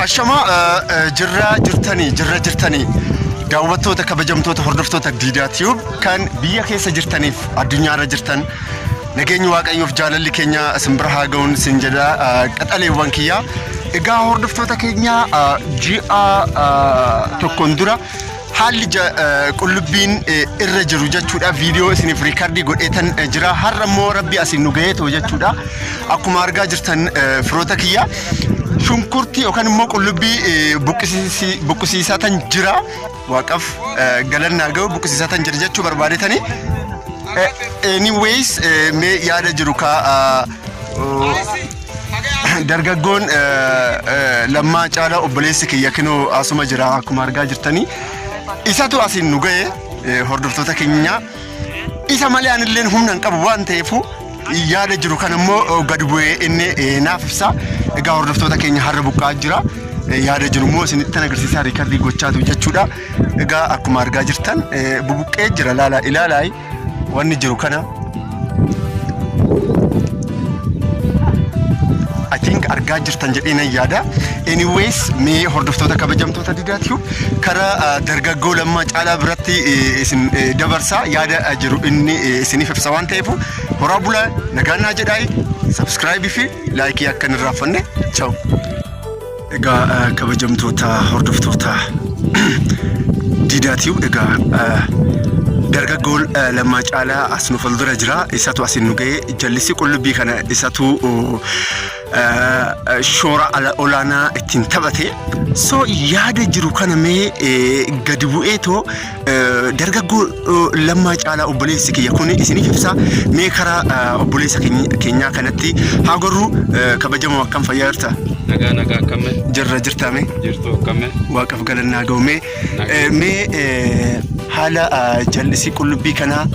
Ashama jirra jirtanii daawwattoota kabajamtoota hordoftoota Diidaa Tube kan biyya keessa jirtaniif addunyaarra jirtan nageenyi waaqayyoof jaalalli keenya isin bira haa ga'uun isin jedha qaxaleewwan kiyya. Egaa hordoftoota keenya ji'a tokkoon dura haalli qullubbiin irra jiru jechuudha viidiyoo isiniif riikardii godheetan jira. Har'a immoo rabbi asin nu ga'eeto jechuudha. Akkuma argaa jirtan firoota kiyya shunkurtii yookaan immoo qullubbii buqqisiisatan jira. Waaqaf galannaa ga'u buqqisiisatan jira jechuu barbaadetanii. Anyways mee yaada jiru ka dargaggoon lammaa caalaa obboleessi kiyya kinoo asuma jira akkuma argaa jirtanii. Isatu asin nu ga'e hordoftoota keenya. Isa malee anilleen humna hin qabu waan ta'eefu yaada jiru kan immoo gad bu'ee inni naaf ibsa. Egaa hordoftoota keenya har'a buqqaa jira. Yaada jiru immoo isinitti agarsiisaa riikardii gochaatu jechuudha. Egaa akkuma argaa jirtan bubuqqee jira ilaalaa wanni jiru kana. I think argaa jirtan jedheen yaada. Anyways mee hordoftoota kabajamtoota Diidaa Tube karaa dargaggoo lammaa caalaa biratti isin dabarsaa yaada jiru inni isiniif ibsa waan ta'eef horaa bulaa nagaannaa jedhaayi subscribe fi like akka hin raaffanne. Ciao. Egaa kabajamtoota hordoftoota Diidaa Tube egaa dargaggoo lammaa caalaa as nu fuuldura jira. Isatu asin nu ga'e jallisii qullubbii kana isatu shoora olaanaa ittiin taphate. So yaada jiru kana mee gadi bu'eetoo dargaggoo lammaa caalaa obboleessi kiyya kun isiniif ibsa. Mee karaa obboleessa keenyaa kanatti haa gorru. Kabajamoo akkam fayyaa jirta? Nagaa akkam jirra jirtaame? Jirtu akkam Waaqaf galannaa ga'u mee haala jallisii qullubbii kanaa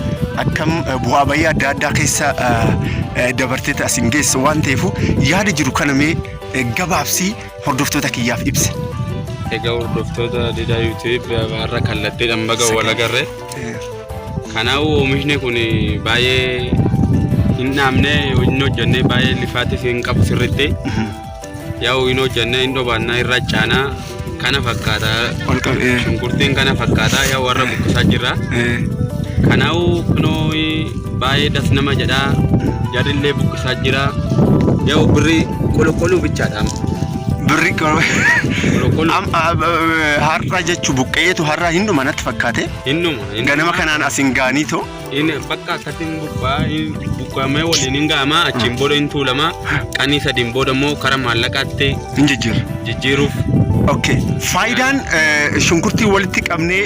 akkam bu'aa bayii adda addaa keessa dabartee asin geessa waan ta'eef yaada jiru kana mee gabaabsii hordoftoota kiyyaaf ibsa. Egaa hordoftoota Diidaa YouTube har'a kallattiidhaan baga wal agarre. Kanaaf oomishni kun baay'ee hin dhaamne hin hojjenne baay'ee lifaatis hin qabu sirriitti. Yaa'u hin hojjenne hin dhobaannaa irra caanaa kana fakkaata. Shunkurtiin kana fakkaata yaa'u warra buqqisaa jirra. Kanaaf kunoo baay'ee das nama jedhaa jaarillee buqqisaa jira. Yaa'u birrii qulqulluu bichaadhaan. Birrii har'a jechuun buqqeetu har'a hin dhuma natti fakkaate. Hinduma. Ganama kanaan asin gaaniitoo. Bakka akkasiin buqqaamee waliin hin ga'ama achiin booda hin tuulama qanii sadiin booda immoo karaa maallaqaatti hin jijjiiruuf. Okay. Faayidaan shunkurtii walitti qabnee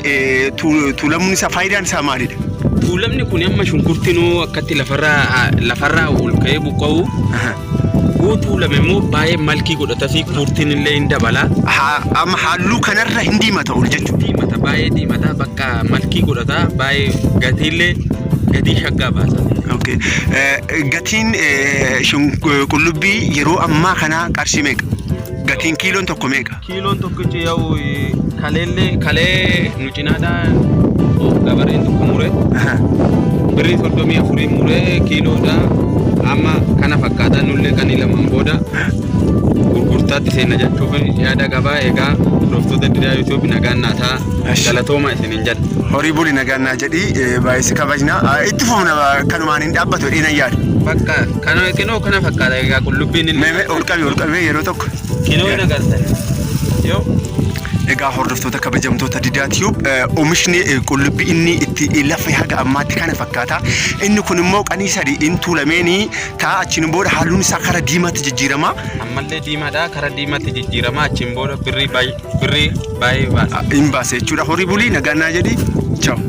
tuulamuun isaa faayidaan isaa maalidha? Tuulamni kun amma shunkurtiinuu akkatti lafarraa ol ka'ee buqqa'u. Tuulame immoo baay'ee malkii godhatasii kurtiin illee hin dabala. Amma halluu kanarra hin diimata ol jechuudha. Diimata baay'ee diimata bakka malkii godhata baay'ee gatiillee gatii shaggaa baasa. Okay. Gatiin qullubbii yeroo ammaa kana qarshii meeqa? Gatiin kiiloon tokko meeqa? Kiiloon tokkichi yaa'u kalee nu cinaadhaan gabareen tokko mure. Birrii 34 mure kiiloodha. Amma kana fakkaata nullee kan lamaan booda gurgurtaatti seenna jechuuf yaada gabaa. Egaa hordoftoota Diidaa YouTube nagaannaa ta'a galatooma isiniin jedha. Horii buli nagaannaa jedhi baay'ee kabajna. Itti fufna kanumaan hin dhaabbatu dhiina yaada. Bakka kinoo kana fakkaata egaa qullubbiin illee ol qabee yeroo tokko kinoo hin agartan yoo. Egaa hordoftoota kabajamtoota Diidaa Tube oomishni qullubbii inni itti lafa haga ammaatti kana fakkaata. Inni kun immoo qanii sadii in tuulameeni ta'a achiin booda halluun isaa karaa diimaatti jijjiirama. Ammallee diimaadha karaa diimaatti jijjiirama achiin booda birrii baay'ee hin baase jechuudha. Horii bulii nagaannaa jedhi. Ciao.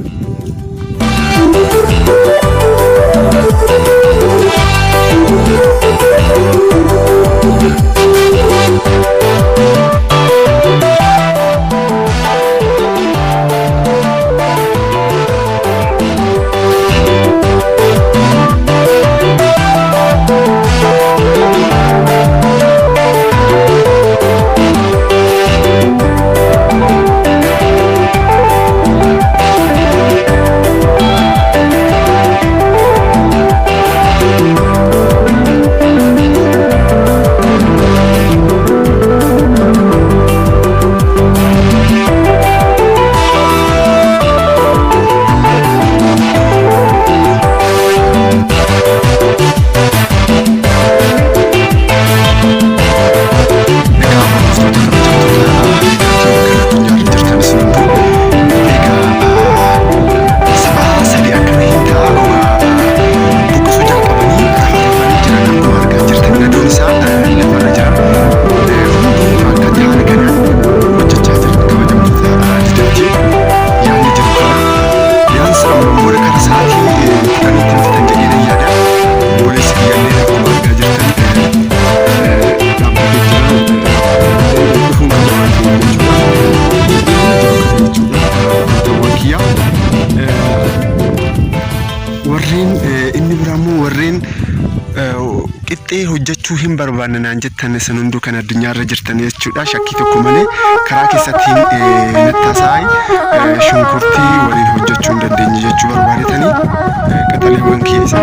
kiyya warreen inni biraamoo warreen qixxee hojjechuu hin barbaanne naan jettan isin hunduu kan addunyaarra jirtan jechuudha. Shakkii tokko malee karaa keessatti nattasaay shunkurtii waliin hojjechuu hin dandeenye jechuu barbaadetanii qaxaleewwan kiyya isa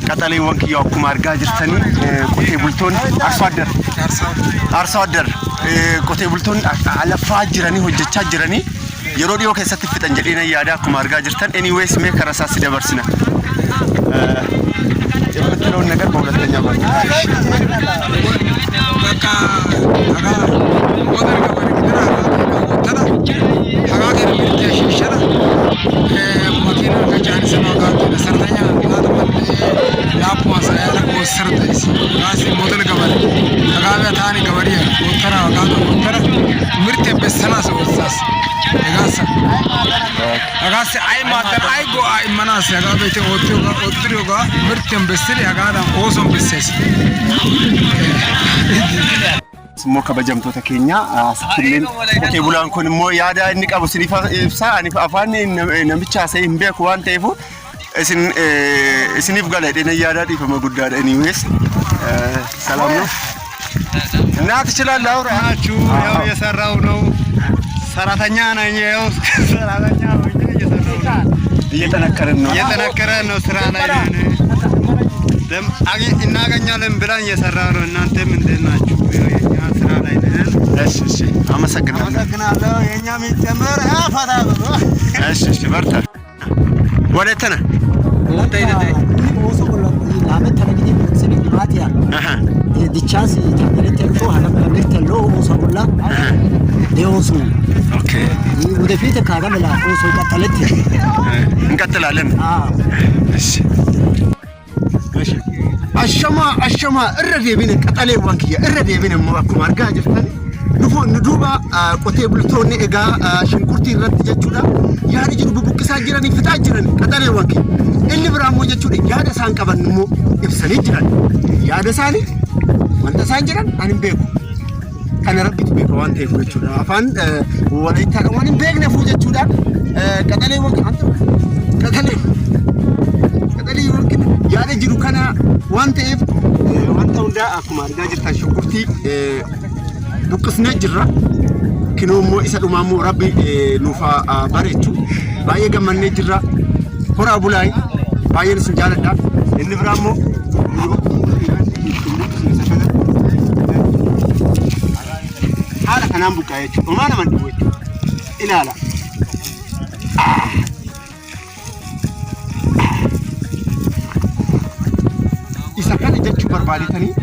qaxaleewwan kiyya akkuma argaa jirtanii qotee bultoonni arso addar qotee bultoonni lafaa jiranii hojjechaa jiranii yeroo dhiyoo keessatti fixan jedhee yaada akkuma argaa jirtan anyways mee karaa isaas dabarsina የምትለውን ነገር በሁለተኛ ባንክ በቃ ወደር ገበሬ ምድራ ተራ ሀጋገር ምትያሽሽራ መኪና ከቻን ሰማጋት ሰርተኛ ላፕ ማሳያለ ወሰርተስ ራስ ሞተል ገበሬ ሀጋጋ ታኒ ገበሬ ወተራ ሀጋጋ ወተራ ምርት በሰናስ ወሳስ Agase ay maatan ay go ay manas agabe te ottioga mirtem besiri agada oson besses Simmoo kabajamtoota keenya asittilleen qotee bulaan kun immoo yaada inni qabu siniif ibsaa ani afaan namicha asee hin beeku waan ta'eef isiniif gala dheena yaada dhiifama guddaadha anyways ሰላም ነው እና ትችላለህ አውራችሁ ያው የሰራው ነው ሰራተኛ ነኝ ያው ሰራተኛ ሆኜ እየተነከረን ነው ስራ ላይ ነን ደም እናገኛለን ብለን እየሰራ ነው እናንተም እንዴት ናችሁ የኛ ስራ ላይ ነን እሺ አመሰግናለሁ የኛ ሚጨመር አፋታ እሺ በርታ ወለተና ወለተና ኦሶ ለአመት ተለግኝ ስኒ ማቲያ ዲቻስ ተመረተሎ ሀለመለተሎ ኦሶ ሁላ ዴኦሱ ኦኬ ወደፊት ካገመላ ኦሶ ቀጠለት እንቀጥላለን እሺ አሸማ እረዴቢነ ቀጠሌ ዋንኪያ እረዴቢነ ማኩ ማርጋ ጀፈን ንዱባ ቆቴ ብልቶኒ እጋ ሽንኩርቲ ረት ጀቹዳ ያዲ ጅሩ ቡቡቅሳ ጅራኒ ፍታ ጅራኒ ቀጠሌ ዋንኪ እሊ ብራሞ ጀቹዳ ያደ ሳን ቀበንሞ ኢብሰኒ ጅራኒ ያደ ሳኒ ወንተ ሳን ጅራን አንም ቤኩ ከነ ረቢት ቤኩ ዋንተ ይፉ ጀቹዳ አፋን ወለይታ ከማንም ቤግነ ፉ ጀቹዳ ቀጠሌ ዋንኪ አንተ ቀጠሌ ዋንኪ ያደ ጅሩ ከና ዋንተ ይፍ ዋንተ ወንዳ አኩማ አርጋ ጅርታ ሽንኩርቲ Buqqisnee jirra kinoo immoo isa dhumaa immoo rabbi nuufa bareechu baay'ee gammannee jirra horaa bulaay baay'een isin jaaladha inni biraa immoo haala kanaan buqqaa jechuudha homaa naman dhibu jechuudha ilaala isa kana jechuu barbaadetanii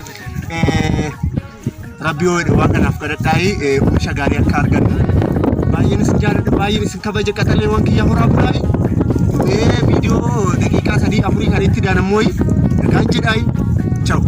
Rabbi waan kanaaf kadhadhaa'ee oomisha gaarii akka argannu baay'een isin jaaladha baay'een isin kabaja qaxaleewwan kiyya horaa bulaa'e viidiyoo daqiiqaa 3-4 kan itti daanammoo nagaan jedhaayi ciao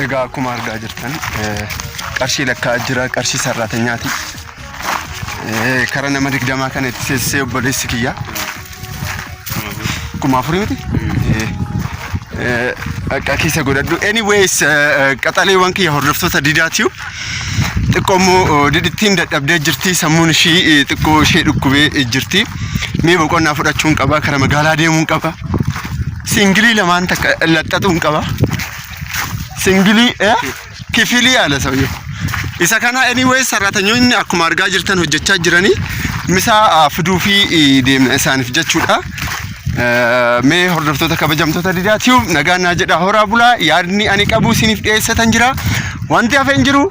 Egaa akkuma argaa jirtan qarshii lakkaa jira qarshii sarraateenyaati karaa nama 20 kan itti seessee obboleessi kiyya 4,000 miti akka keessa godhadhu. Anyways qaxaleewwan kiyya hordoftoota Diidaa Tube xiqqoomoo didittiin dadhabdee jirti sammuun ishii xiqqoo ishee dhukkubee jirti. Mee boqonnaa fudhachuun qaba kara magaalaa deemuun qaba. Singilii lamaan takka laxxatuun qaba. Singilii kifilii ala sawiyo. Isa kana anyways sarraatanyonni akkuma argaa jirtan hojjechaa jiranii misaa fiduu fi deemna isaaniif jechuudha. Mee hordoftoota kabajamtoota Diidaa Tube nagaan naa jedha horaa bulaa yaadni ani qabu isiniif dhiyeessatan jira. Wanti hafe hin jiru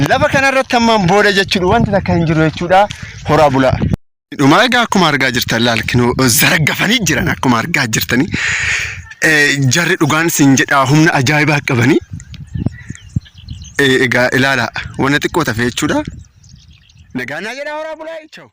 lafa kanarratti ammaan booda jechuudha wanti takka hin jiru jechuudha horaa bulaa. Dhuma egaa akkuma argaa jirtan laalkinoo zargafanii jiran akkuma argaa jirtanii jarri dhugaan sin jedhaa humna ajaa'ibaa qabanii egaa ilaala wanna xiqqoo tafe jechuudha. Nagaan naa jedha horaa bulaa. Ciao.